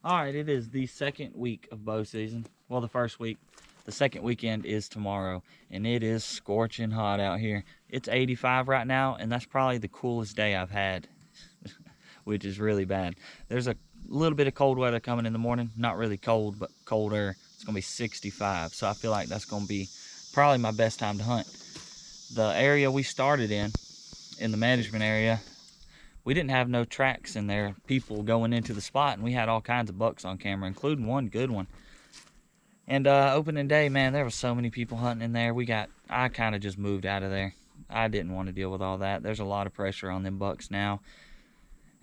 All right, it is the second week of bow season. Well, the first week. The second weekend is tomorrow, and it is scorching hot out here. It's 85 right now, and that's probably the coolest day I've had, which is really bad. There's a little bit of cold weather coming in the morning. Not really cold, but colder. It's going to be 65, so I feel like that's going to be probably my best time to hunt. The area we started in the management area, we didn't have no tracks in there, people going into the spot, and we had all kinds of bucks on camera, including one good one. And opening day, man, there was so many people hunting in there. I kind of just moved out of there. I didn't want to deal with all that. There's a lot of pressure on them bucks now.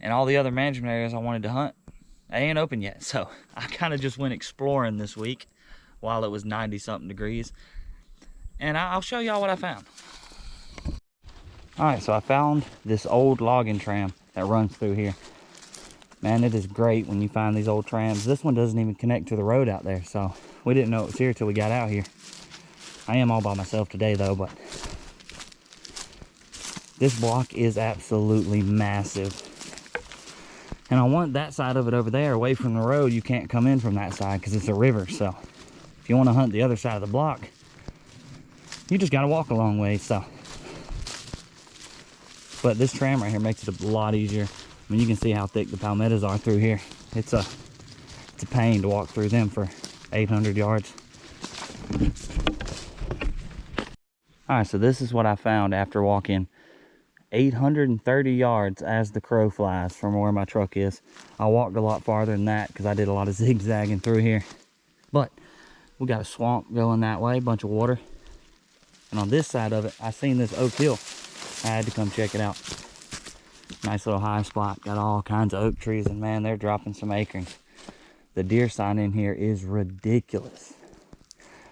And all the other management areas I wanted to hunt, they ain't open yet. So I kind of just went exploring this week while it was 90-something degrees. And I'll show y'all what I found. All right, so I found this old logging tram that runs through here. Man, it is great when you find these old trams. This one doesn't even connect to the road out there, so we didn't know it was here till we got out here. I am all by myself today though, but this block is absolutely massive. And I want that side of it over there away from the road. You can't come in from that side because it's a river. So if you want to hunt the other side of the block, you just got to walk a long way. So, but this tram right here makes it a lot easier. I mean, you can see how thick the palmettos are through here. It's a pain to walk through them for 800 yards. All right, so this is what I found after walking 830 yards as the crow flies from where my truck is. I walked a lot farther than that because I did a lot of zigzagging through here. But we got a swamp going that way, a bunch of water. And on this side of it, I seen this oak hill. I had to come check it out. Nice little high spot, got all kinds of oak trees, and man, they're dropping some acorns. The deer sign in here is ridiculous.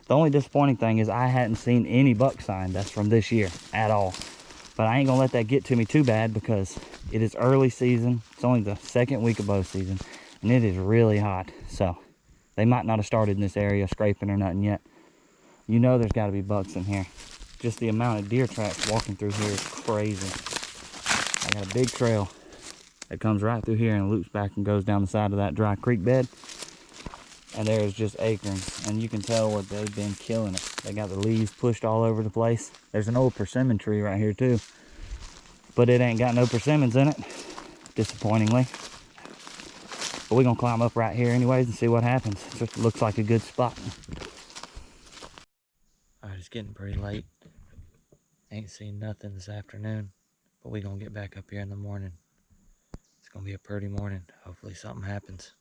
The only disappointing thing is I hadn't seen any buck sign that's from this year at all. But I ain't gonna let that get to me too bad because it is early season. It's only the second week of bow season, and it is really hot. So they might not have started in this area scraping or nothing yet. You know there's gotta be bucks in here. Just the amount of deer tracks walking through here is crazy. I got a big trail that comes right through here and loops back and goes down the side of that dry creek bed. And there's just acorns, and you can tell what they've been killing it. They got the leaves pushed all over the place. There's an old persimmon tree right here too, but it ain't got no persimmons in it, disappointingly. But we're gonna climb up right here anyways and see what happens. It just looks like a good spot. All right, it's getting pretty late. Ain't seen nothing this afternoon, but we're gonna get back up here in the morning. It's gonna be a pretty morning. Hopefully something happens.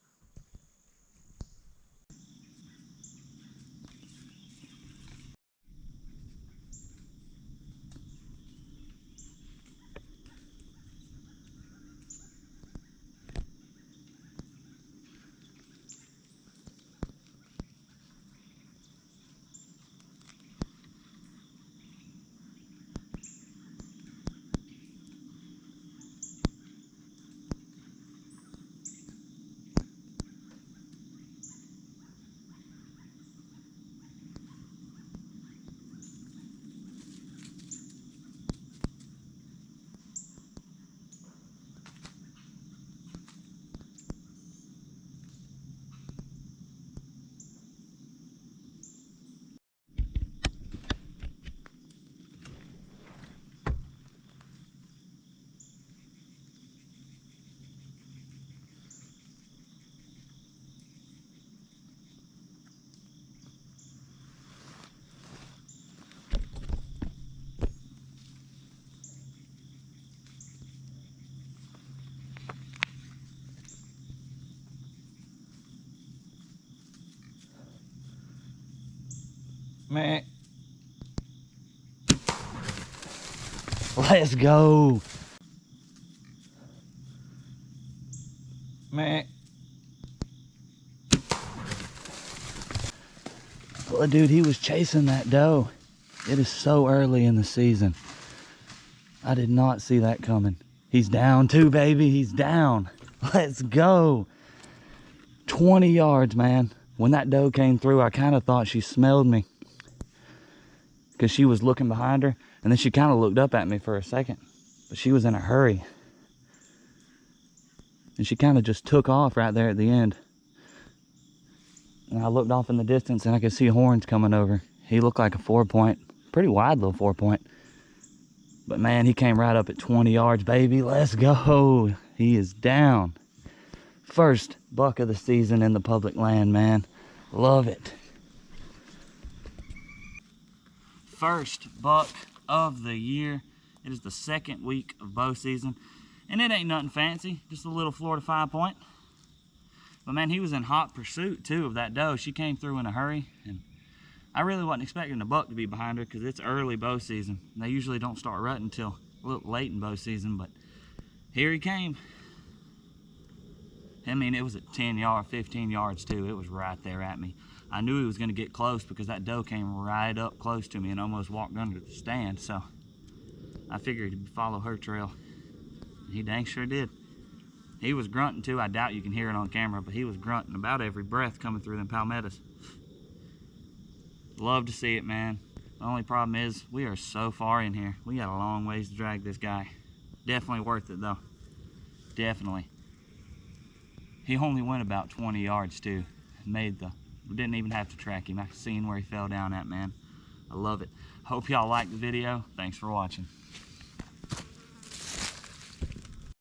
Man, let's go. Man, well, dude, he was chasing that doe. It is so early in the season. I did not see that coming. He's down too, baby. He's down. Let's go. 20 yards, man. When that doe came through, I kind of thought she smelled me, because she was looking behind her, and then she kind of looked up at me for a second, but she was in a hurry, and she kind of just took off right there at the end. And I looked off in the distance and I could see horns coming over. He looked like a 4-point, pretty wide little 4-point. But man, he came right up at 20 yards, baby. Let's go. He is down. First buck of the season in the public land, man. Love it. First buck of the year. It is the second week of bow season. And it ain't nothing fancy, just a little Florida 5-point. But man, he was in hot pursuit too of that doe. She came through in a hurry, and I really wasn't expecting the buck to be behind her because it's early bow season. They usually don't start rutting until a little late in bow season, but here he came. I mean, it was at 10 yards, 15 yards too. It was right there at me. I knew he was gonna get close because that doe came right up close to me and almost walked under the stand, so I figured he'd follow her trail. He dang sure did. He was grunting too. I doubt you can hear it on camera, but he was grunting about every breath coming through them palmettos. Love to see it, man. The only problem is we are so far in here. We got a long ways to drag this guy. Definitely worth it though. Definitely. He only went about 20 yards too. We didn't even have to track him. I seen where he fell down at, man. I love it. Hope y'all liked the video. Thanks for watching.